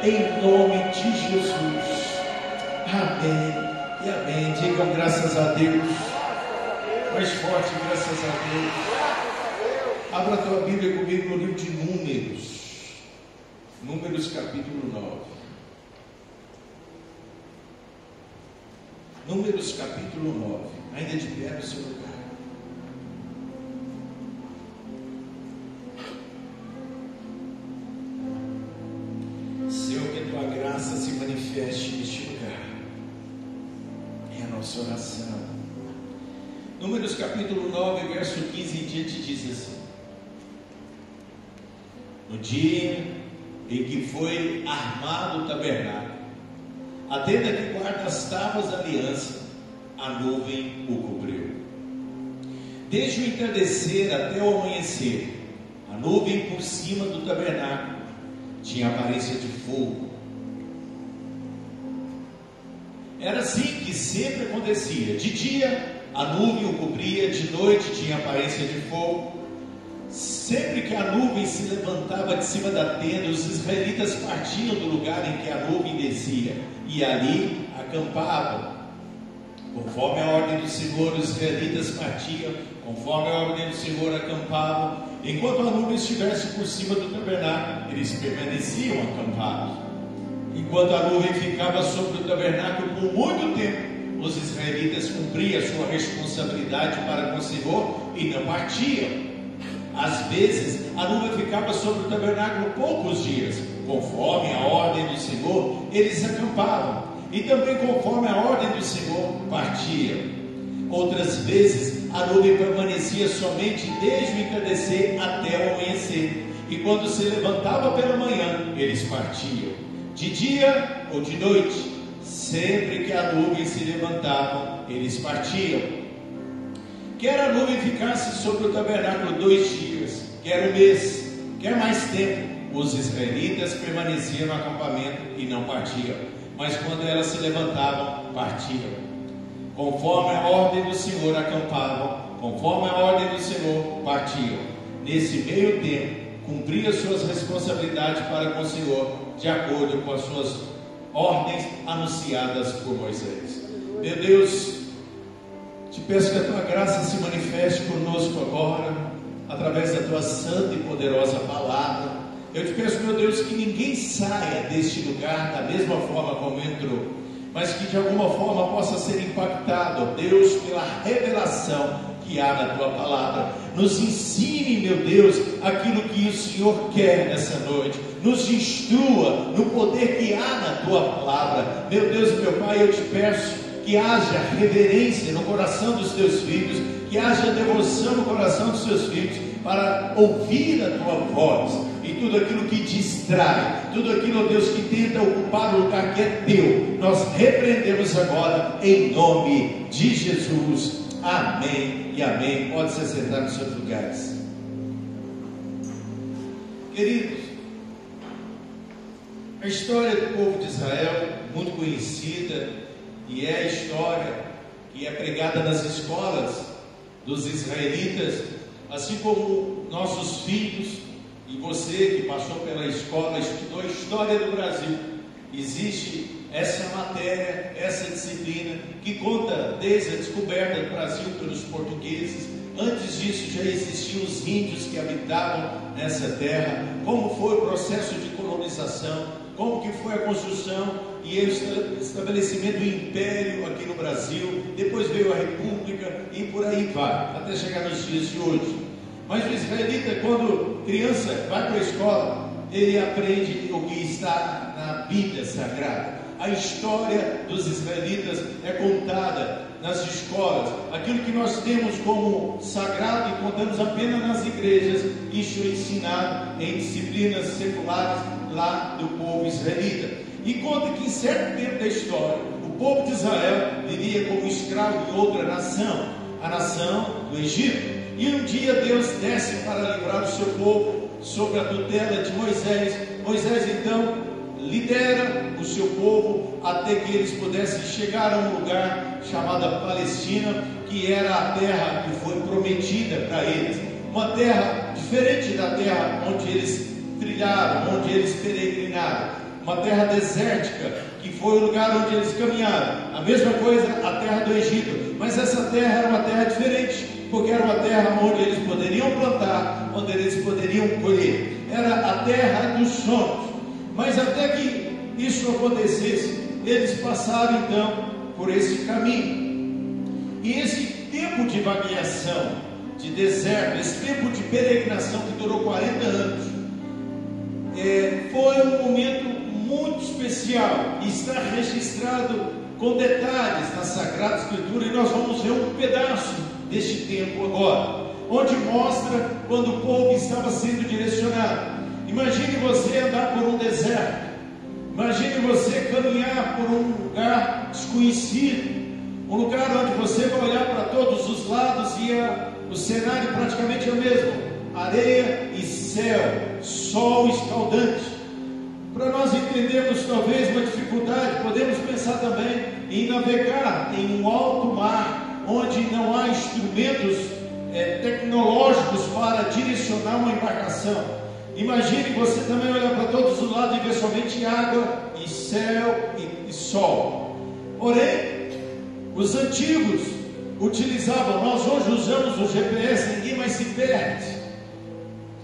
em nome de Jesus. Amém e amém. Digam graças a Deus. Mais forte, graças a Deus. Abra a tua Bíblia comigo no livro de Números. Números capítulo 9. Números capítulo 9. Ainda de pé no seu lugar. Senhor, que a tua graça se manifeste neste lugar. É a nossa oração. Números capítulo 9, verso 15 em diante diz assim: no dia em que foi armado o tabernáculo, a tenda que guarda as tábuas da aliança, a nuvem o cobriu. Desde o entardecer até o amanhecer, a nuvem por cima do tabernáculo tinha aparência de fogo. Era assim que sempre acontecia: de dia a nuvem o cobria, de noite tinha aparência de fogo. Sempre que a nuvem se levantava de cima da tenda, os israelitas partiam do lugar em que a nuvem descia e ali acampavam. Conforme a ordem do Senhor, os israelitas partiam, conforme a ordem do Senhor acampavam. Enquanto a nuvem estivesse por cima do tabernáculo, eles permaneciam acampados. Enquanto a nuvem ficava sobre o tabernáculo por muito tempo, os israelitas cumpriam a sua responsabilidade para com o Senhor e não partiam. Às vezes, a nuvem ficava sobre o tabernáculo poucos dias. Conforme a ordem do Senhor, eles acampavam. E também conforme a ordem do Senhor, partiam. Outras vezes, a nuvem permanecia somente desde o entardecer até o amanhecer. E quando se levantava pela manhã, eles partiam. De dia ou de noite, sempre que a nuvem se levantava, eles partiam. Quer a nuvem ficasse sobre o tabernáculo 2 dias, quer um mês, quer mais tempo, os israelitas permaneciam no acampamento e não partiam. Mas quando elas se levantavam, partiam. Conforme a ordem do Senhor acampavam, conforme a ordem do Senhor partiam. Nesse meio tempo, cumpriam suas responsabilidades para com o Senhor, de acordo com as suas ordens anunciadas por Moisés. Meu Deus, te peço que a tua graça se manifeste conosco agora, através da tua santa e poderosa palavra. Eu te peço, meu Deus, que ninguém saia deste lugar da mesma forma como entrou, mas que de alguma forma possa ser impactado, Deus, pela revelação que há na tua palavra. Nos ensine, meu Deus, aquilo que o Senhor quer nessa noite. Nos instrua no poder que há na tua palavra. Meu Deus e meu Pai, eu te peço que haja reverência no coração dos teus filhos, que haja devoção no coração dos teus filhos, para ouvir a tua voz, e tudo aquilo que distrai, tudo aquilo, Deus, que tenta ocupar o lugar que é teu, nós repreendemos agora, em nome de Jesus. Amém e amém. Pode se assentar nos seus lugares. Queridos, a história do povo de Israel, muito conhecida, e é a história que é pregada nas escolas dos israelitas, assim como nossos filhos e você que passou pela escola, estudou a história do Brasil. Existe essa matéria, essa disciplina que conta desde a descoberta do Brasil pelos portugueses. Antes disso já existiam os índios que habitavam nessa terra, como foi o processo de colonização, como que foi a construção e o estabelecimento do império aqui no Brasil. Depois veio a república e por aí vai, até chegar nos dias de hoje. Mas o israelita, quando criança vai para a escola, ele aprende o que está na Bíblia Sagrada. A história dos israelitas é contada nas escolas. Aquilo que nós temos como sagrado e contamos apenas nas igrejas, isso é ensinado em disciplinas seculares lá do povo israelita. E conta que em certo tempo da história, o povo de Israel vivia como escravo em outra nação, a nação do Egito. E um dia Deus desce para livrar o seu povo sob a tutela de Moisés. Moisés então lidera o seu povo até que eles pudessem chegar a um lugar chamado Palestina, que era a terra que foi prometida para eles. Uma terra diferente da terra onde eles trilharam, onde eles peregrinaram. uma terra desértica, que foi o lugar onde eles caminharam. A mesma coisa a terra do Egito, mas essa terra era uma terra diferente, porque era uma terra onde eles poderiam plantar, onde eles poderiam colher. Era a terra dos sonhos. Mas até que isso acontecesse, eles passaram então por esse caminho. E esse tempo de vagueação, de deserto, esse tempo de peregrinação que durou 40 anos, foi um momento muito especial e está registrado com detalhes na Sagrada Escritura, e nós vamos ver um pedaço deste tempo agora, onde mostra quando o povo estava sendo direcionado. Imagine você andar por um deserto, imagine você caminhar por um lugar desconhecido, um lugar onde você vai olhar para todos os lados e o cenário praticamente é o mesmo: areia e céu, sol escaldante. Para nós entendermos talvez uma dificuldade, podemos pensar também em navegar em um alto mar, onde não há instrumentos tecnológicos para direcionar uma embarcação. Imagine você também olhar para todos os lados e ver somente água e céu e sol. Porém, os antigos utilizavam, nós hoje usamos o GPS, ninguém mais se perde.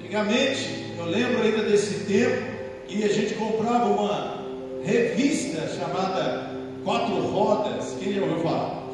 Antigamente, eu lembro ainda desse tempo, que a gente comprava uma revista chamada Quatro Rodas, quem já ouviu falar?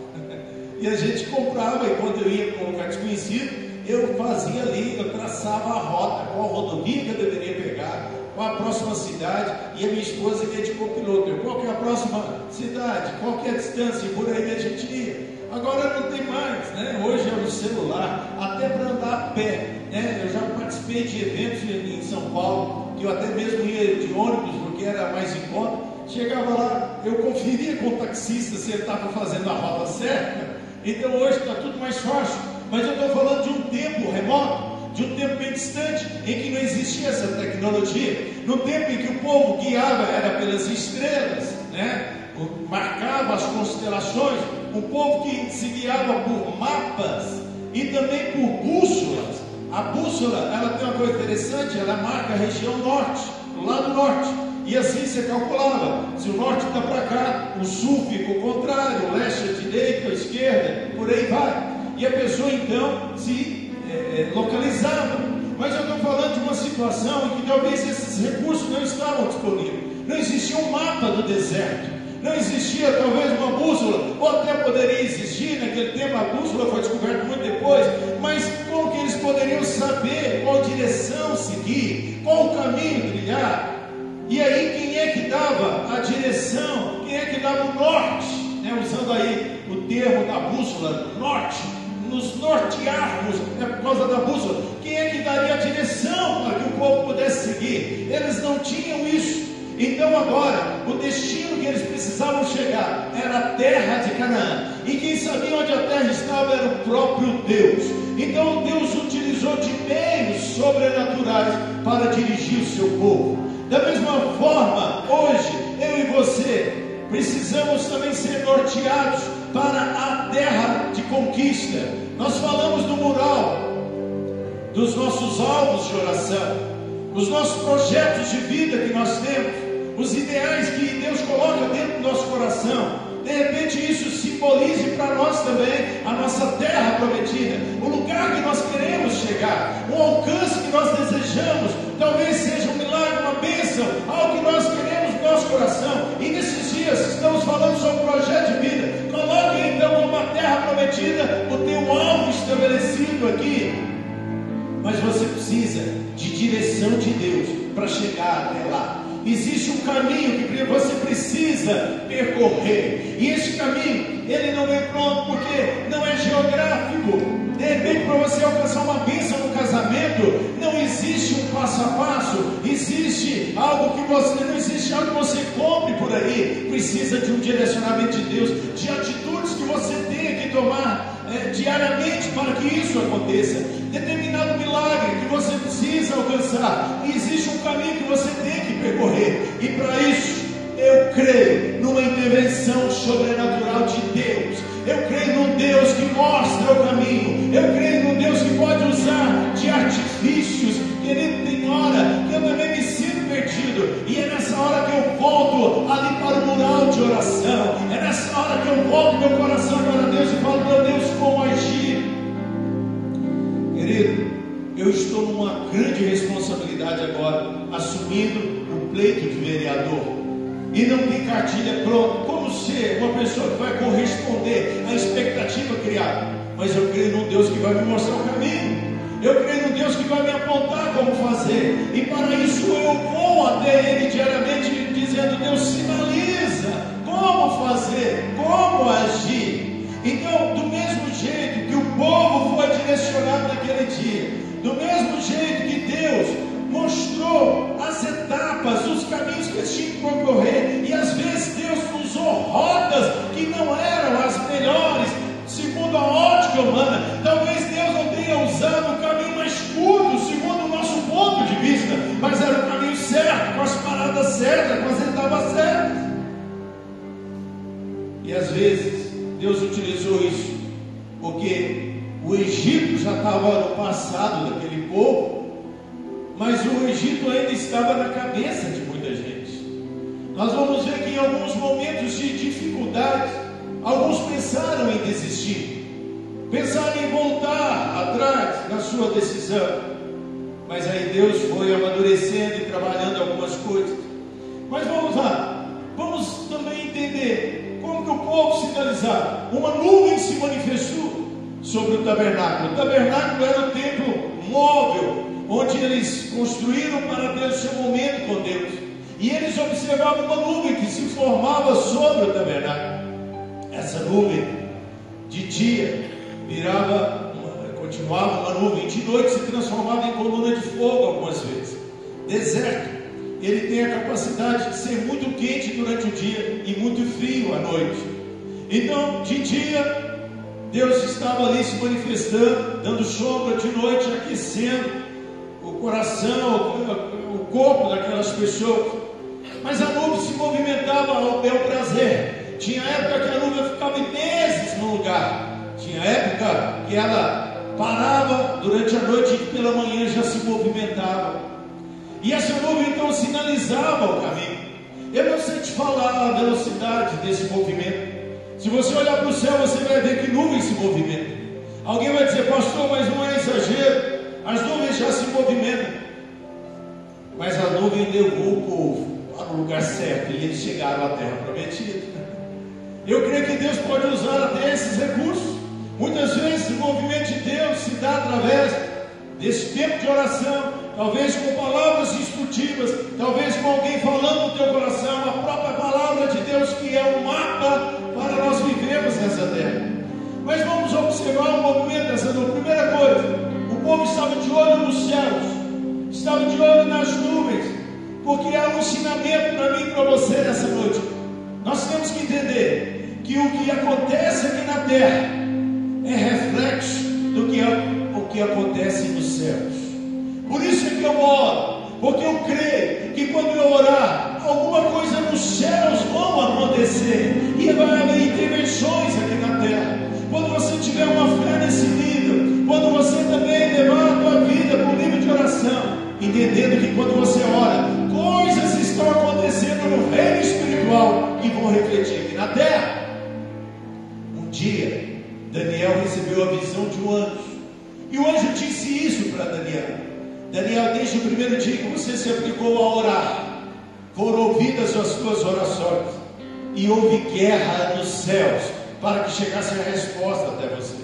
E a gente comprava, e quando eu ia para um lugar desconhecido, eu fazia ali, eu traçava a rota, qual rodovia que eu deveria pegar, qual a próxima cidade, e a minha esposa que é de copiloto, qual que é a próxima cidade, qual que é a distância, e por aí a gente ia. Agora não tem mais, né? Hoje é no celular, até para andar a pé, né? Eu já participei de eventos em São Paulo, que eu até mesmo ia de ônibus, porque era mais em conta. Chegava lá, eu conferia com o taxista se ele estava fazendo a rota certa. Então hoje está tudo mais fácil, mas eu estou falando de um tempo remoto, de um tempo bem distante, em que não existia essa tecnologia, no tempo em que o povo guiava era pelas estrelas, né? Marcava as constelações, um povo que se guiava por mapas e também por bússolas. A bússola, ela tem uma coisa interessante, ela marca a região norte, do lado norte, e assim você calculava, se o norte está para cá, o sul fica o contrário, o leste a direita, a esquerda, por aí vai, e a pessoa então se localizava. Mas eu estou falando de uma situação em que talvez esses recursos não estavam disponíveis, não existia um mapa do deserto, não existia talvez uma bússola, ou até poderia existir, naquele tempo a bússola foi descoberta muito depois, mas como que eles poderiam saber qual direção seguir, qual o caminho trilhar? E aí quem é que dava a direção, quem é que dava o norte, né? Usando aí o termo da bússola, norte, nos nortearmos, né, por causa da bússola, quem é que daria a direção para que o povo pudesse seguir? Eles não tinham isso. Então agora, o destino que eles precisavam chegar era a terra de Canaã, e quem sabia onde a terra estava era o próprio Deus. Então Deus utilizou de meios sobrenaturais para dirigir o seu povo. Da mesma forma, hoje, eu e você precisamos também ser norteados para a terra de conquista. Nós falamos no mural dos nossos alvos de oração, os nossos projetos de vida que nós temos, os ideais que Deus coloca dentro do nosso coração. De repente isso simbolize para nós também a nossa terra prometida, o lugar que nós queremos chegar, o alcance que nós desejamos. Talvez seja um milagre, uma bênção, algo que nós queremos no nosso coração. E nesses dias estamos falando sobre um projeto de vida. Coloque então como uma terra prometida o teu alvo estabelecido aqui. Mas você precisa de direção de Deus para chegar até lá. Existe um caminho que você precisa percorrer, e esse caminho, ele não vem pronto, porque não é geográfico. De repente, para você alcançar uma bênção no casamento, não existe um passo a passo, existe algo que você, não existe algo que você compre por aí. Precisa de um direcionamento de Deus, de atitudes que você tem que tomar diariamente para que isso aconteça. Determinado milagre que você precisa alcançar, e existe um caminho que você tem que percorrer, e para isso eu creio numa intervenção sobrenatural de Deus. Eu creio num Deus que mostra o caminho. Eu creio num Deus que pode usar de artifícios. Querido, tem hora que eu também me sinto perdido, e é nessa hora que eu volto ali para o mural de oração. É nessa hora que eu volto meu coração para Deus e falo: meu Deus, como agir? Querido, eu estou numa grande responsabilidade agora, assumindo o pleito de vereador. E não tem cartilha pronta. Como ser uma pessoa que vai corresponder à expectativa criada? Mas eu creio num Deus que vai me mostrar o caminho. Eu creio num Deus que vai me apontar como fazer. E para isso eu vou até Ele diariamente dizendo: Deus, sinaliza como fazer, como agir. Então, do mesmo jeito que o povo foi direcionado naquele dia, do mesmo jeito que Deus mostrou as etapas, os caminhos que eles tinham que percorrer, e às vezes Deus usou rotas que não eram as melhores, segundo a ótica humana. Talvez Deus não tenha usado o caminho mais curto, segundo o nosso ponto de vista, mas era o caminho certo, com as paradas certas, com as etapas certas. E às vezes Deus utilizou isso, porque o Egito já estava no passado daquele povo, mas o Egito ainda estava na cabeça de muita gente. Nós vamos ver que em alguns momentos de dificuldade, alguns pensaram em desistir, pensaram em voltar atrás na sua decisão, mas aí Deus foi amadurecendo e trabalhando algumas coisas. Mas vamos lá, vamos também entender como que o povo sinalizava. Uma nuvem se manifestou sobre o tabernáculo. O tabernáculo era o templo móvel, onde eles construíram para ter o seu momento com Deus, e eles observavam uma nuvem que se formava sobre o tabernáculo. Essa nuvem de dia continuava uma nuvem, de noite se transformava em coluna de fogo algumas vezes. Deserto, ele tem a capacidade de ser muito quente durante o dia e muito frio à noite. Então, de dia, Deus estava ali se manifestando, dando sombra; de noite, aquecendo o coração, o corpo daquelas pessoas. Mas a nuvem se movimentava ao bel prazer. Tinha época que a nuvem ficava meses no lugar, tinha época que ela parava durante a noite e pela manhã já se movimentava. E essa nuvem então sinalizava o caminho. Eu não sei te falar a velocidade desse movimento. Se você olhar para o céu, você vai ver que nuvens se movimentam. Alguém vai dizer: pastor, mas não é exagero, as nuvens já se movimentam. Mas a nuvem levou o povo para o lugar certo, e eles chegaram à terra prometida. Eu creio que Deus pode usar até esses recursos. Muitas vezes o movimento de Deus se dá através desse tempo de oração, talvez com palavras instrutivas, talvez com alguém falando no teu coração, a própria palavra de Deus, que é um mapa para nós vivermos nessa terra. Mas vamos observar o movimento dessa nuvem. Primeira coisa, o povo estava de olho nos céus, estava de olho nas nuvens, porque há um ensinamento para mim e para você nessa noite. Nós temos que entender que o que acontece aqui na terra é reflexo do que acontece nos céus. Por isso é que eu oro, porque eu creio que quando eu orar, alguma coisa nos céus vão acontecer, e vai haver intervenções aqui na terra. Quando você tiver uma fé nesse nível, quando você também levar a tua vida para um nível de oração, entendendo que quando você ora, coisas estão acontecendo no reino espiritual que vão refletir aqui na terra. Um dia, Daniel recebeu a visão de um anjo, e o anjo disse isso para Daniel: Daniel, desde o primeiro dia que você se aplicou a orar, foram ouvidas as tuas orações, e houve guerra nos céus para que chegasse a resposta até você.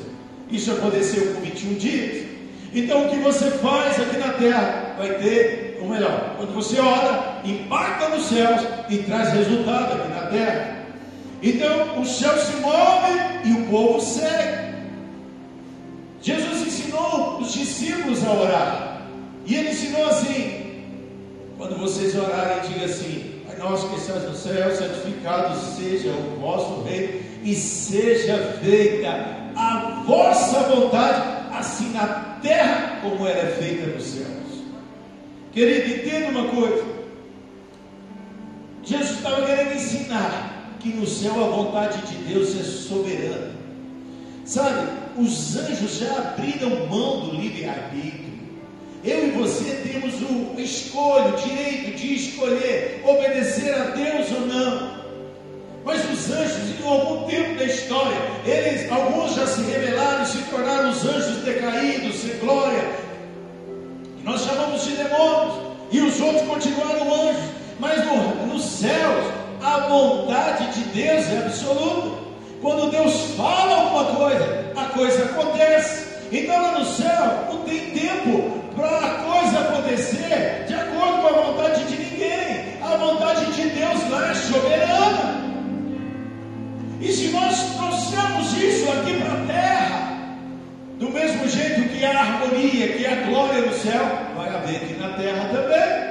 Isso aconteceu com 21 dias. Então o que você faz aqui na terra vai ter, ou melhor, quando você ora, impacta nos céus e traz resultado aqui na terra. Então o céu se move e o povo segue. Jesus ensinou os discípulos a orar, e ele ensinou assim: quando vocês orarem, diga assim: Pai nosso que estás no céu, santificado seja o vosso reino, e seja feita a vossa vontade, assim na terra como ela é feita nos céus. Querido, entenda uma coisa: Jesus estava querendo ensinar que no céu a vontade de Deus é soberana. Sabe, os anjos já abriram mão do livre-arbítrio. Eu e você temos o direito de escolher obedecer a Deus ou não. Mas os anjos, em algum tempo da história, alguns já se rebelaram e se tornaram os anjos decaídos, sem glória, que nós chamamos de demônios, e os outros continuaram anjos. Mas nos céus, a vontade de Deus é absoluta. Quando Deus fala alguma coisa, a coisa acontece. Então lá no céu não tem tempo para a coisa acontecer de acordo com a vontade de ninguém. A vontade de Deus lá é soberana. E se nós trouxermos isso aqui para a terra, do mesmo jeito que há harmonia, que há glória no céu, vai haver aqui na terra também.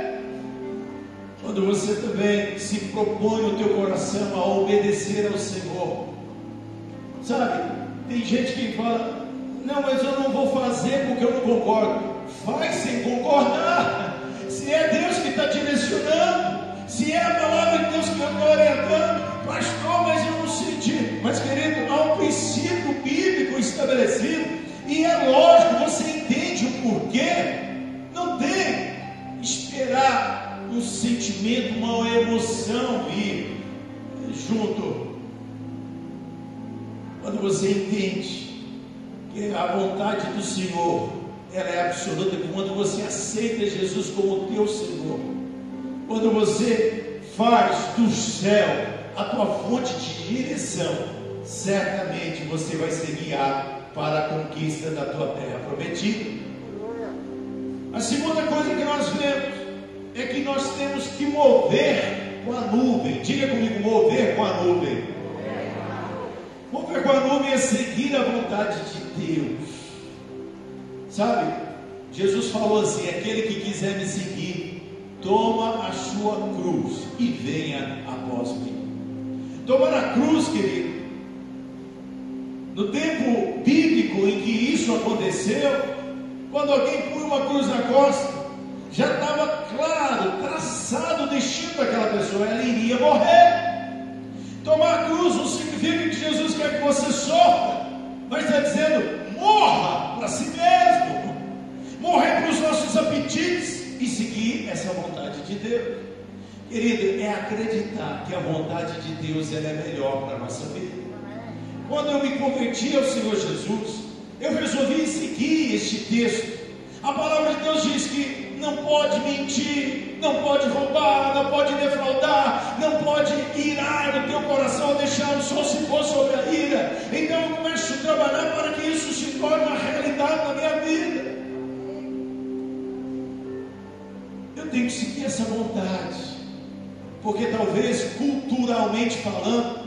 Quando você também se propõe no teu coração a obedecer ao Senhor, sabe, tem gente que fala: não, mas eu não vou fazer porque eu não concordo. Faz sem concordar. Se é Deus que está direcionando, se é a palavra de Deus que está orientando, pastor, mas eu não senti. Mas querido, há um princípio bíblico estabelecido, e é lógico, você entende o porquê. Não tem esperar um sentimento, uma emoção vir junto. Quando você entende que a vontade do Senhor, ela é absoluta, quando você aceita Jesus como teu Senhor, quando você faz do céu a tua fonte de direção, certamente você vai ser guiado para a conquista da tua terra prometida. A segunda coisa que nós vemos é que nós temos que mover com a nuvem. Diga comigo: mover com a nuvem. Mover com a nuvem é seguir a vontade de Deus. Sabe, Jesus falou assim: aquele que quiser me seguir, toma a sua cruz e venha após mim. Tomar a cruz, querido, no tempo bíblico em que isso aconteceu, quando alguém põe uma cruz na costa, já estava claro, traçado o destino daquela pessoa, ela iria morrer. Tomar a cruz não significa que Jesus quer que você sofra, mas está dizendo: morra para si mesmo, morrer para os nossos apetites e seguir essa vontade de Deus. Querido, é acreditar que a vontade de Deus, ela é melhor para a nossa vida. Quando eu me converti ao Senhor Jesus, eu resolvi seguir este texto. A palavra de Deus diz que não pode mentir, não pode roubar, não pode defraudar, não pode irar no teu coração, deixar o sol se pôr sobre a ira. Então eu começo a trabalhar para que isso se torne uma realidade na minha vida. Eu tenho que seguir essa vontade, porque talvez culturalmente falando,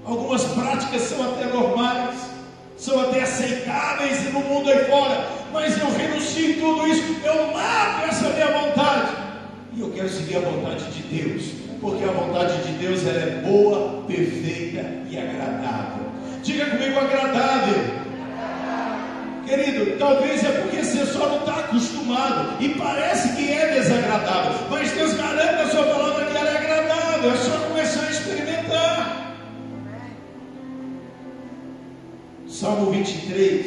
algumas práticas são até normais, são até aceitáveis no mundo aí fora, mas eu renuncio tudo isso, eu mato essa minha vontade, e eu quero seguir a vontade de Deus, porque a vontade de Deus, ela é boa, perfeita e agradável. Diga comigo: agradável. Querido, talvez é porque você só não está acostumado e parece que é desagradável, mas Deus garante na sua palavra que ela é agradável, é só começar a experimentar. Salmo 23,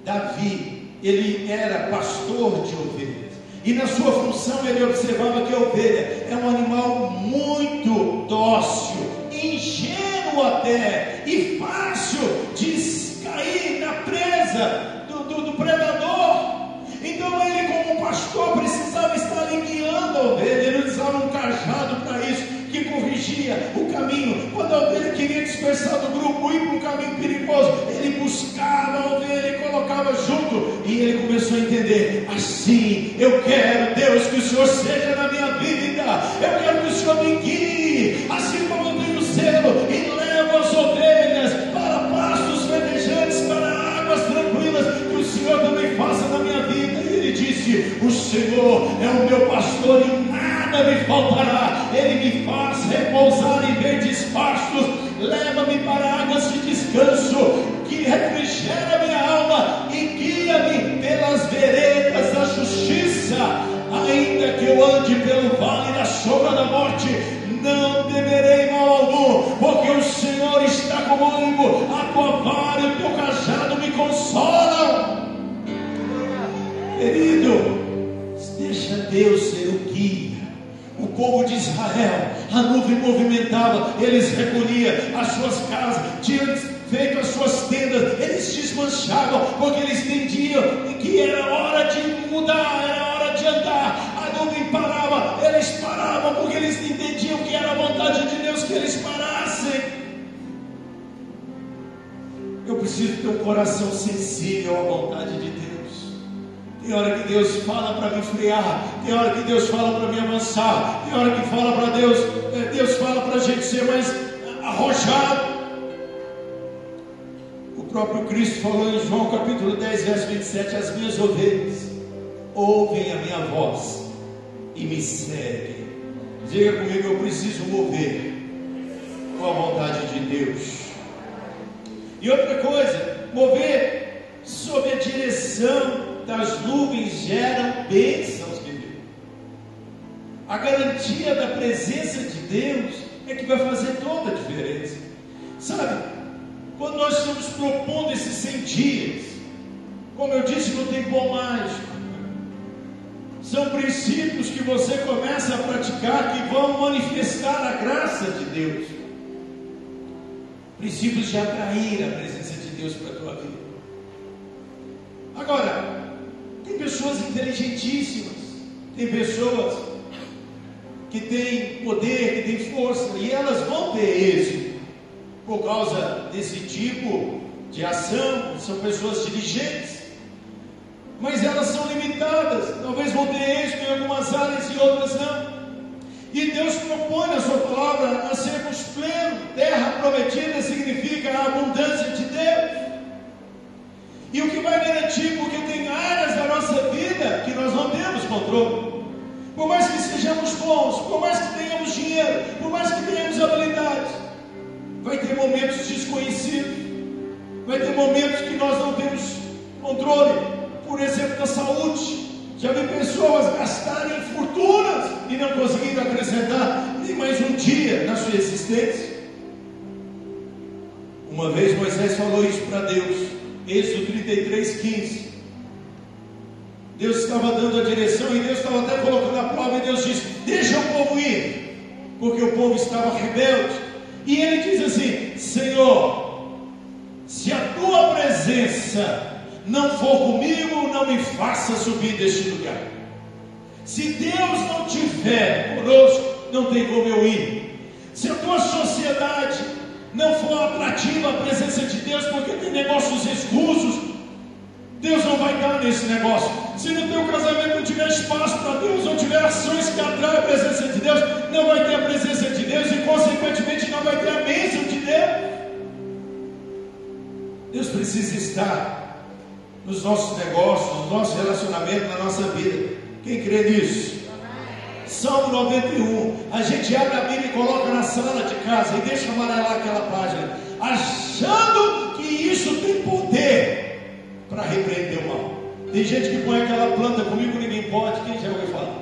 Davi, ele era pastor de ovelhas, e na sua função ele observava que a ovelha é um animal muito dócil, ingênuo até, e fácil de cair na presa do predador. Então ele, como pastor, precisava estar ali guiando a ovelha. Ele usava um cajado para isso, que corrigia o caminho. Quando a ovelha queria dispersar do grupo, ir para um caminho perigoso, ele buscava a ovelha e colocava junto. E ele começou a entender: assim eu quero, Deus, que o Senhor seja na minha vida. Eu quero que o Senhor me guie, assim como eu tenho zelo e levo as ovelhas para pastos verdejantes, para águas tranquilas, que o Senhor também faça na minha vida. E ele disse: o Senhor é o meu pastor e nada me faltará. Ele me faz repousar em verdes pastos, leva-me para águas de descanso, que refrigera minha alma e guia-me pelas veredas da justiça. Ainda que eu ande pelo vale da sombra da morte, não temerei mal algum, porque o Senhor está comigo. A tua vara e o teu cajado me consolam. Querido, deixa Deus ser o guia. O povo de Israel, a nuvem nuvem movimentava, eles recolhiam as suas casas, tinham feito as suas tendas, eles desmanchavam, porque eles entendiam que era hora de mudar, era hora de andar. A nuvem parava, eles paravam, porque eles entendiam que era a vontade de Deus que eles parassem. Eu preciso ter um coração sensível à vontade de Deus. Tem hora que Deus fala para me frear, tem hora que Deus fala para me avançar, tem hora que fala para Deus fala para a gente ser mais arrojado. O próprio Cristo falou em João capítulo 10, verso 27, as minhas ovelhas ouvem a minha voz e me seguem. Diga comigo, eu preciso mover com a vontade de Deus. E outra coisa, mover sob a direção das nuvens geram bênçãos de Deus. A garantia da presença de Deus é que vai fazer toda a diferença. Sabe, quando nós estamos propondo esses 100 dias, como eu disse, não tem pão mágico. São princípios que você começa a praticar que vão manifestar a graça de Deus. Princípios de atrair a presença de Deus para a tua vida. Agora, tem pessoas inteligentíssimas, tem pessoas que têm poder, que têm força, e elas vão ter êxito por causa desse tipo de ação. São pessoas diligentes, mas elas são limitadas. Talvez vão ter êxito em algumas áreas e outras não. E Deus propõe na sua palavra a sermos plenos. Terra prometida significa a abundância de Deus. E o que vai garantir, porque tem áreas da nossa vida que nós não temos controle. Por mais que sejamos bons, por mais que tenhamos dinheiro, por mais que tenhamos habilidades, vai ter momentos desconhecidos, vai ter momentos que nós não temos controle. Por exemplo, da saúde. Já vi pessoas gastarem fortunas e não conseguindo acrescentar nem mais um dia na sua existência. Uma vez Moisés falou isso para Deus, Êxodo 33:15. Deus estava dando a direção e Deus estava até colocando a prova, e Deus disse: deixa o povo ir, porque o povo estava rebelde. E ele diz assim: Senhor, se a tua presença não for comigo, não me faça subir deste lugar. Se Deus não tiver conosco, não tem como eu ir. Se a tua sociedade não for atrativa à presença de Deus, porque tem negócios escusos, Deus não vai dar nesse negócio. Se no teu casamento não tiver espaço para Deus, não tiver ações que atraem a presença de Deus, não vai ter a presença de Deus e consequentemente não vai ter a bênção de Deus. Deus precisa estar nos nossos negócios, no nosso relacionamento, na nossa vida. Quem crê nisso? Salmo 91. A gente abre a Bíblia e coloca na sala de casa e deixa amarelar aquela página, achando que isso tem poder para repreender o mal. Tem gente que põe aquela planta, comigo ninguém pode. Quem já ouviu falar?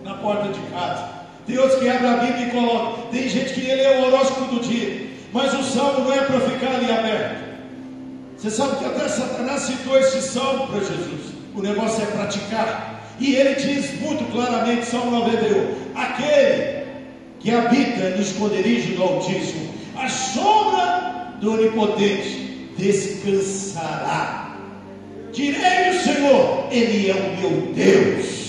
Na porta de casa. Tem outros que abrem a Bíblia e colocam. Tem gente que lê o horóscopo do dia, mas o salmo não é para ficar ali aberto. Você sabe que até Satanás citou esse salmo para Jesus. O negócio é praticar. E ele diz muito claramente, Salmo 91: aquele que habita no esconderijo do Altíssimo, a sombra do Onipotente descansará. Direi ao Senhor, Ele é o meu Deus.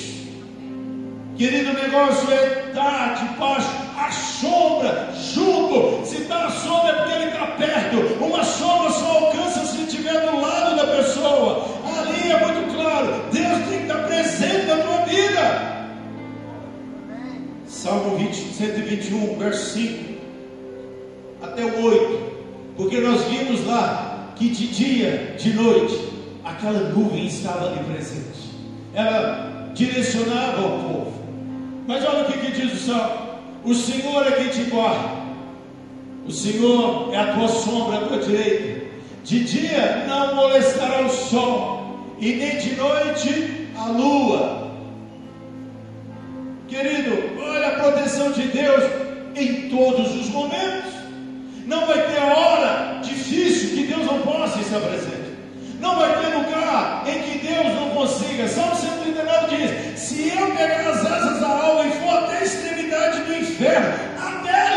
Querido, o negócio é estar debaixo, a sombra, junto. Se está a sombra é porque Ele está perto. Uma sombra só alcança se estiver do lado da pessoa. Ali é muito claro, Deus tem que estar presente na tua vida. Salmo 121, verso 5 até o 8. Porque nós vimos lá que de dia, de noite, aquela nuvem estava ali presente. Ela direcionava o povo. Mas olha o que diz o Salmo: o Senhor é quem te guarda, o Senhor é a tua sombra à tua direita. De dia não molestará o sol, e nem de noite a lua. Querido, olha a proteção de Deus em todos os momentos. Não vai ter hora difícil que Deus não possa estar presente. Não vai ter lugar em que Deus não consiga. Salmo 139 diz: se eu pegar as asas da alma e for até a extremidade do inferno, até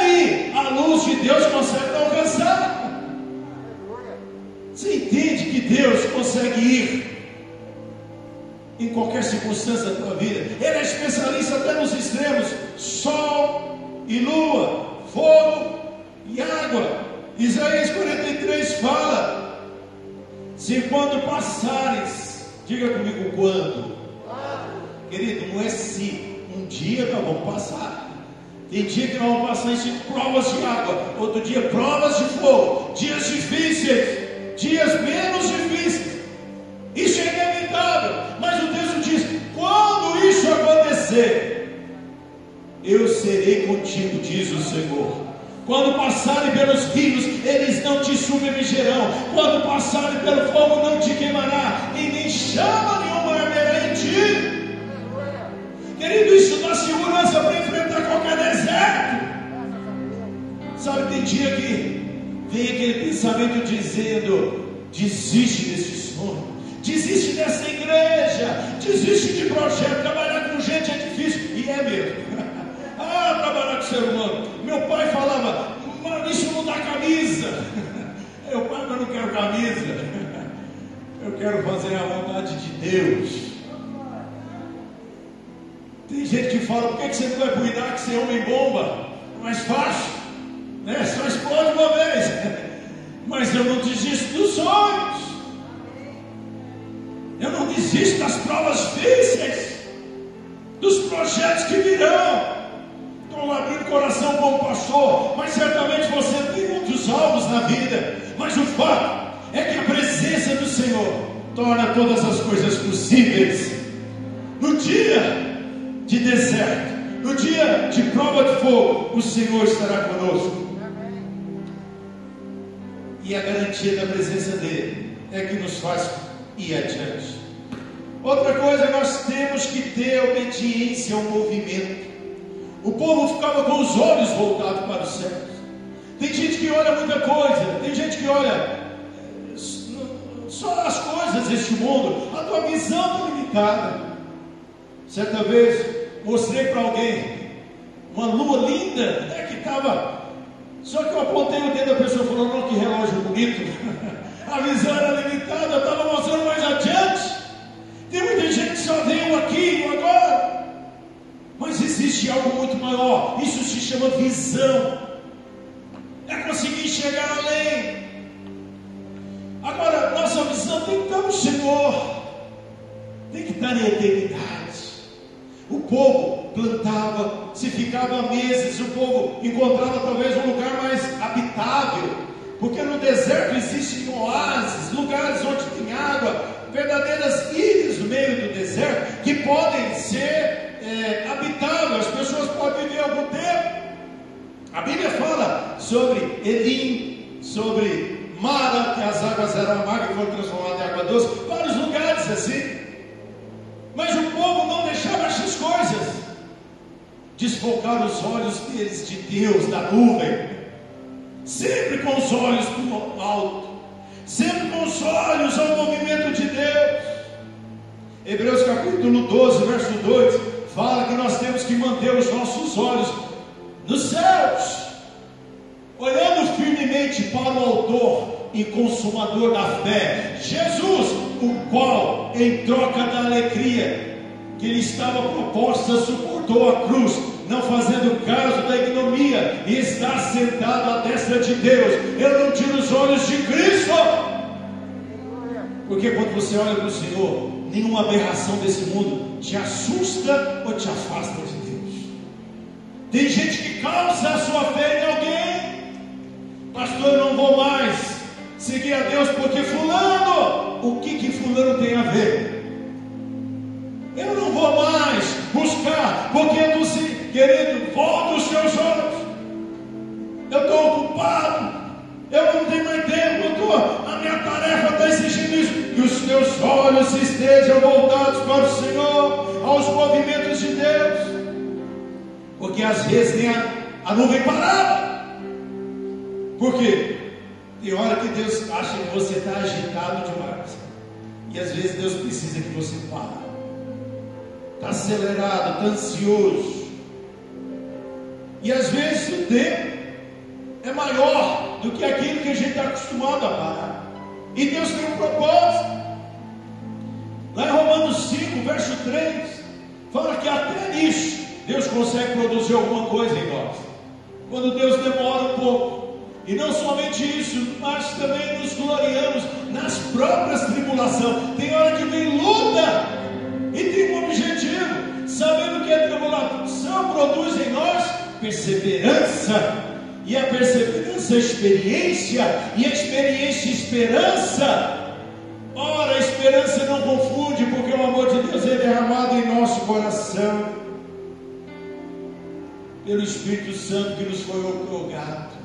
em qualquer circunstância da tua vida. Ele é especialista até nos extremos: sol e lua, fogo e água. Isaías 43 fala: se quando passares, diga comigo quando. Querido, não é se, um dia nós vamos passar. Tem dia que nós vamos passar em provas de água, outro dia provas de fogo, dias difíceis, dias menos difíceis. Isso é inevitável, mas o texto diz: quando isso acontecer, eu serei contigo, diz o Senhor. Quando passarem pelos rios, eles não te submergerão. Quando passarem pelo fogo, não te queimará, e nem chama nenhuma arderá em ti. Querido, isso dá segurança para enfrentar qualquer deserto. Sabe, tem dia que vem aquele pensamento dizendo: desiste desse sonho, desiste dessa igreja, desiste de projeto. Trabalhar com gente é difícil, e é mesmo. Trabalhar com ser humano. Meu pai falava: mano, isso não dá camisa. Eu, pai, mas não quero camisa. Eu quero fazer a vontade de Deus. Tem gente que fala: por que você não vai cuidar que você é homem bomba? É mais fácil, né? Só explode uma vez. Mas eu não desisto dos sonhos. Eu não desisto das provas difíceis, dos projetos que virão. Estou abrindo o coração como pastor, mas certamente você tem muitos alvos na vida. Mas o fato é que a presença do Senhor torna todas as coisas possíveis. No dia de deserto, no dia de prova de fogo, o Senhor estará conosco. E a garantia da presença dele é que nos faz ir adiante. Outra coisa, nós temos que ter obediência ao movimento. O povo ficava com os olhos voltados para os céus. Tem gente que olha muita coisa, tem gente que olha só as coisas deste mundo. A tua visão é limitada. Certa vez mostrei para alguém uma lua linda, que estava. Só que eu apontei o dedo da pessoa e falou: não, que relógio bonito. A visão era limitada, eu estava mostrando mais adiante. Tem muita gente que só vê o aqui e o agora. Mas existe algo muito maior. Isso se chama visão. É conseguir chegar além. Agora, nossa visão tem que estar no Senhor, tem que estar na eternidade. O povo plantava, se ficava meses, o povo encontrava talvez um lugar mais habitável, porque no deserto existem oásis, lugares onde tem água, verdadeiras ilhas no meio do deserto, que podem ser habitáveis, as pessoas podem viver algum tempo. A Bíblia fala sobre Elim, sobre Mara, que as águas eram amargas e foram transformadas em água doce, vários lugares assim. Mas o povo não deixava essas coisas, desfocar os olhos deles de Deus, da nuvem, sempre com os olhos para o alto, sempre com os olhos ao movimento de Deus. Hebreus capítulo 12, verso 2, fala que nós temos que manter os nossos olhos nos céus, olhando firmemente para o autor e consumador da fé, Jesus, o qual, em troca da alegria que lhe estava proposta, suportou a cruz, não fazendo caso da ignomia, e está sentado à destra de Deus. Eu não tiro os olhos de Cristo, porque quando você olha para o Senhor, nenhuma aberração desse mundo te assusta ou te afasta de Deus. Tem gente que causa a sua fé em alguém. Pastor, eu não vou mais seguir a Deus porque fulano, o que fulano tem a ver? Eu não vou mais buscar, porque eu estou querendo, volta os seus olhos. Eu estou ocupado, eu não tenho mais tempo, a minha tarefa está exigindo isso. Que os teus olhos estejam voltados para o Senhor, aos movimentos de Deus, porque às vezes tem a nuvem parada. Por quê? Tem hora que Deus acha que você está agitado demais, e às vezes Deus precisa que você pare. Está acelerado, está ansioso, e às vezes o tempo é maior do que aquilo que a gente está acostumado a parar, e Deus tem um propósito. Lá em Romanos 5, verso 3, fala que até nisso Deus consegue produzir alguma coisa em nós. Quando Deus demora um pouco. E não somente isso, mas também nos gloriamos nas próprias tribulações. Tem hora que vem luta e tem um objetivo, sabendo que a tribulação produz em nós perseverança, e a perseverança experiência, e a experiência esperança. Ora, a esperança não confunde, porque o amor de Deus é derramado em nosso coração pelo Espírito Santo que nos foi outorgado.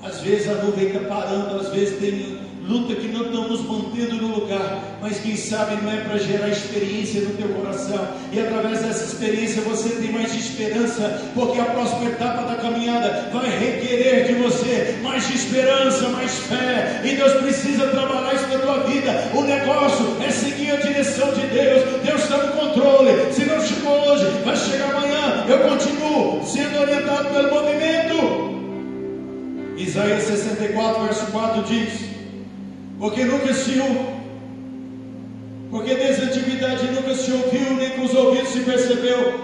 Às vezes a nuvem está parando, às vezes tem luta que não estão nos mantendo no lugar, mas quem sabe não é para gerar experiência no teu coração, e através dessa experiência você tem mais esperança, porque a próxima etapa da caminhada vai requerer de você mais esperança, mais fé, e Deus precisa trabalhar isso na tua vida. O negócio é seguir a direção de Deus. Deus está no controle. Se não chegou hoje, vai chegar amanhã. Eu continuo sendo orientado pelo movimento. Isaías 64, verso 4 diz: porque desde a antiguidade nunca se ouviu, nem com os ouvidos se percebeu,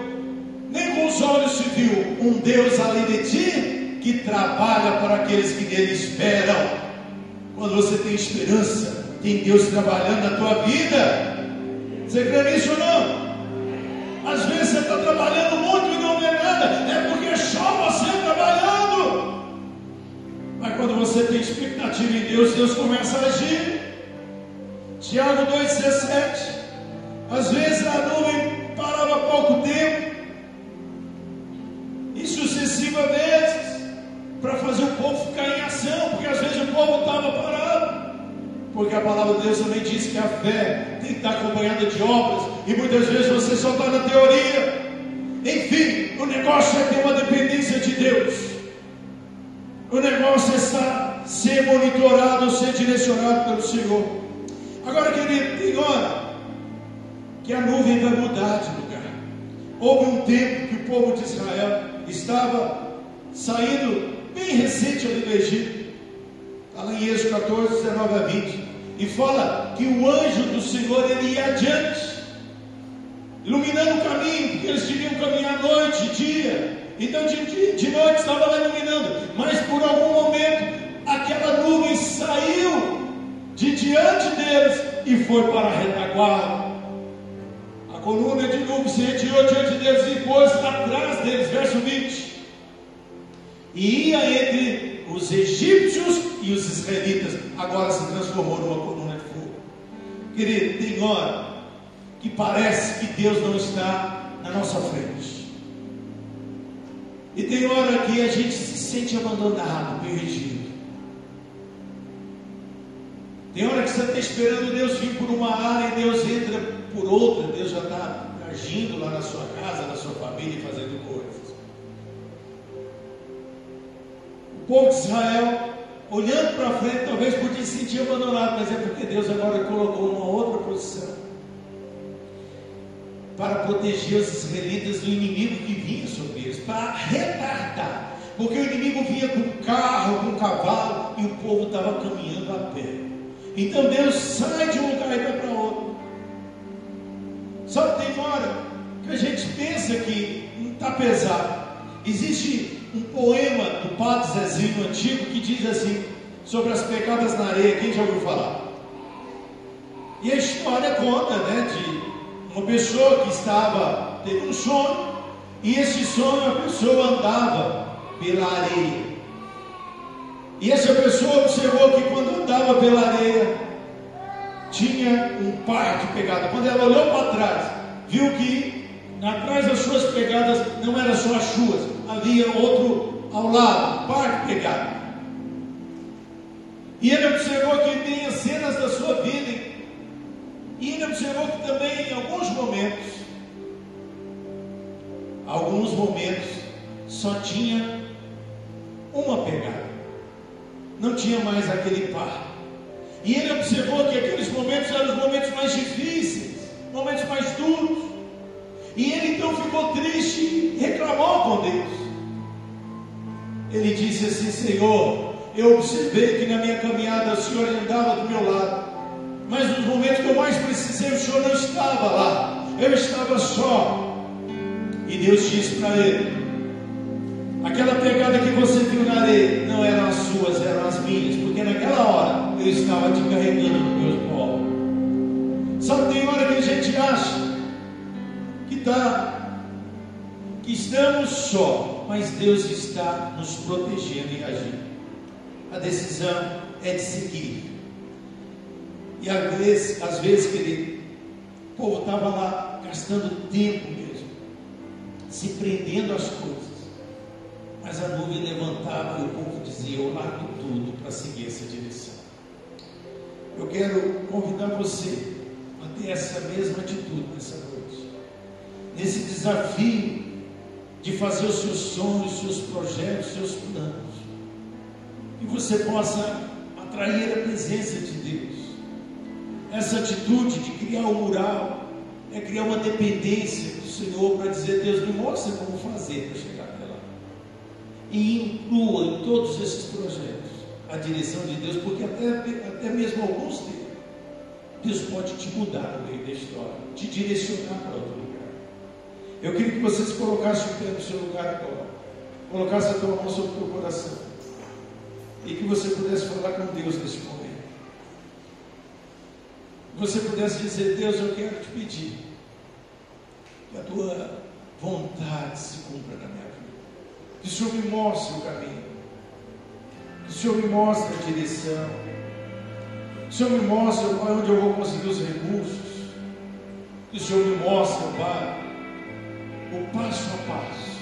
nem com os olhos se viu um Deus além de ti, que trabalha para aqueles que nele esperam. Quando você tem esperança, tem Deus trabalhando na tua vida. Você crê nisso ou não? Às vezes você está trabalhando muito e não vê nada, é porque é só você trabalhando. Mas quando você tem expectativa em Deus, Deus começa a agir. Tiago 2,17. Às vezes a nuvem parava pouco tempo, e sucessivas vezes, para fazer o povo ficar em ação, porque às vezes o povo estava parado. Porque a palavra de Deus também diz que a fé tem que estar acompanhada de obras, e muitas vezes você só está na teoria. Enfim, o negócio é ter uma dependência de Deus. O negócio é ser monitorado, ser direcionado pelo Senhor. Agora, querido, tem hora que a nuvem vai mudar de lugar. Houve um tempo que o povo de Israel estava saindo bem recente ali do Egito. Está lá em Êxodo 14, 19 a 20. E fala que o anjo do Senhor, ele ia adiante, iluminando o caminho, porque eles deviam caminhar noite e dia. Então de noite estava lá iluminando, mas por algum momento aquela nuvem saiu de diante deles e foi para a retaguarda. A coluna de nuvem se retirou diante deles e pôs atrás deles, verso 20, e ia entre os egípcios e os israelitas. Agora se transformou numa coluna de fogo. Querido, tem hora que parece que Deus não está na nossa frente. E tem hora que a gente se sente abandonado, perdido. Tem hora que você está esperando Deus vir por uma área e Deus entra por outra. Deus já está agindo lá na sua casa, na sua família, fazendo coisas. O povo de Israel, olhando para frente, talvez podia se sentir abandonado, mas é porque Deus agora colocou numa outra posição para proteger os israelitas do inimigo que vinha sobre eles, para retardar, porque o inimigo vinha com carro, com cavalo, e o povo estava caminhando a pé. Então Deus sai de um lugar e vai para outro. Só que tem hora que a gente pensa que está pesado. Existe um poema do Padre Zezinho antigo que diz assim, sobre as pegadas na areia. Quem já ouviu falar? E a história conta, de uma pessoa que teve um sonho, e esse sonho a pessoa andava pela areia, e essa pessoa observou que quando andava pela areia tinha um par de pegadas. Quando ela olhou para trás, viu que atrás das suas pegadas não eram só as suas, havia outro ao lado, um par de pegadas. E ele observou que tem as cenas da sua vida. E ele observou que também em alguns momentos só tinha uma pegada, não tinha mais aquele par. E ele observou que aqueles momentos eram os momentos mais difíceis, momentos mais duros. E ele então ficou triste e reclamou com Deus. Ele disse assim: Senhor, eu observei que na minha caminhada o Senhor andava do meu lado, Mas nos momentos que eu mais precisei, o Senhor não estava lá. Eu estava só. E Deus disse para ele: aquela pegada que você viu na areia não eram as suas, eram as minhas, porque naquela hora eu estava te carregando nos meus polos. Sabe, tem hora que a gente acha que estamos só, mas Deus está nos protegendo e agindo. A decisão é de seguir. E às vezes, querido, o povo estava lá gastando tempo mesmo, se prendendo às coisas. Mas a nuvem levantava e o povo dizia: eu largo tudo para seguir essa direção. Eu quero convidar você a ter essa mesma atitude nessa noite, nesse desafio de fazer os seus sonhos, seus projetos, seus planos, que você possa atrair a presença de Deus. Essa atitude de criar um mural é criar uma dependência do Senhor para dizer: Deus, me mostra como fazer para chegar até lá. E inclua em todos esses projetos a direção de Deus, porque até mesmo alguns deles, Deus pode te mudar no meio da história, te direcionar para outro lugar. Eu queria que você se colocasse o pé no seu lugar agora, colocasse a tua mão sobre o teu coração, e que você pudesse falar com Deus nesse momento. Você pudesse dizer: Deus, eu quero te pedir que a tua vontade se cumpra na minha vida, que o Senhor me mostre o caminho, que o Senhor me mostre a direção, que o Senhor me mostre, Pai, onde eu vou conseguir os recursos, que o Senhor me mostre, Pai, o passo a passo.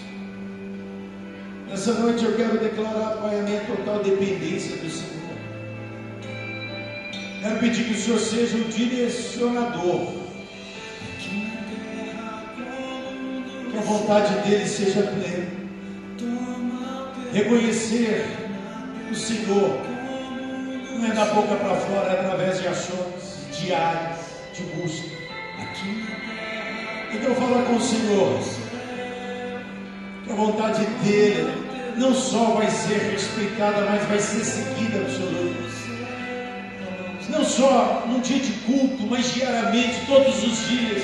Nessa noite eu quero declarar, Pai, a minha total dependência do Senhor. Quero pedir que o Senhor seja o direcionador, que a vontade dele seja plena. Reconhecer o Senhor não é da boca para fora, é através de ações diárias, de busca. Então fala com o Senhor, que a vontade dele não só vai ser respeitada, mas vai ser seguida absolutamente. Não só num dia de culto, mas diariamente, todos os dias,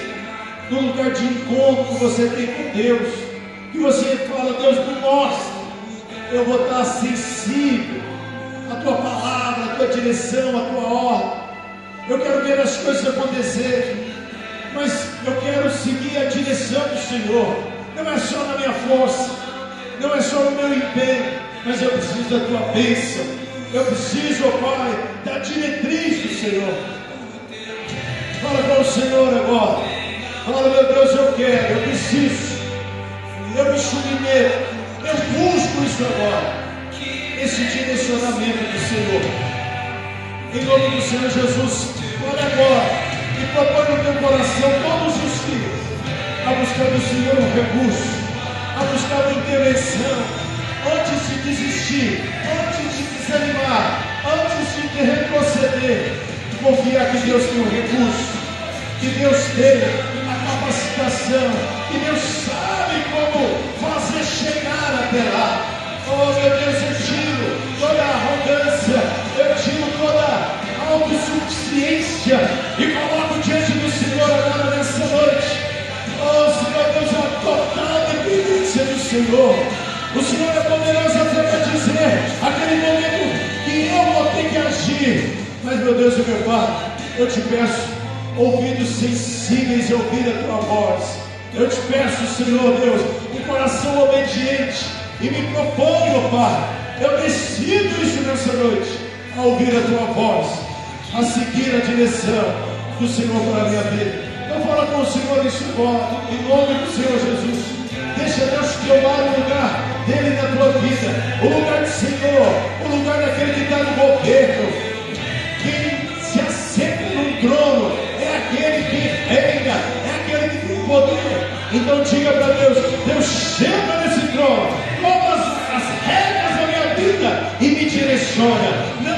no lugar de encontro que você tem com Deus, que você fala: Deus, me mostra, eu vou estar sensível à tua palavra, à tua direção, à tua ordem. Eu quero ver as coisas acontecerem, mas eu quero seguir a direção do Senhor. Não é só na minha força, não é só no meu empenho, mas eu preciso da tua bênção. Eu preciso, ó Pai, da diretriz do Senhor. Fala com o Senhor agora. Fala: meu Deus, eu quero, eu preciso, eu me submeto, eu busco isso agora, esse direcionamento do Senhor. Em nome do Senhor Jesus, olha agora e propõe no teu coração todos os dias a buscar do Senhor um recurso, a buscar uma intervenção, antes de desistir, antes de desanimar, antes de retroceder, confiar que Deus tem um recurso, que Deus tem a capacitação, que Deus sabe como fazer chegar até lá. Oh meu Deus, eu tiro toda a arrogância, eu tiro toda a autossuficiência e coloco diante do Senhor agora nessa noite. Oh Senhor Deus, a total dependência do Senhor. O Senhor é poderoso até para dizer aquele momento que eu vou ter que agir. Mas meu Deus e meu Pai, eu te peço ouvidos sensíveis e ouvir a tua voz. Eu te peço, Senhor Deus, um coração obediente, e me proponho, Pai, eu decido isso nessa noite, a ouvir a tua voz, a seguir a direção do Senhor para a minha vida. Então fala com o Senhor isso agora, em nome do Senhor Jesus. Deixa Deus tomar o lugar dele na tua vida, o lugar do Senhor, o lugar daquele que está no governo. Quem se assenta no trono é aquele que reina, é aquele que tem poder. Então diga para Deus: Deus, chega nesse trono, toma as regras da minha vida e me direciona. Não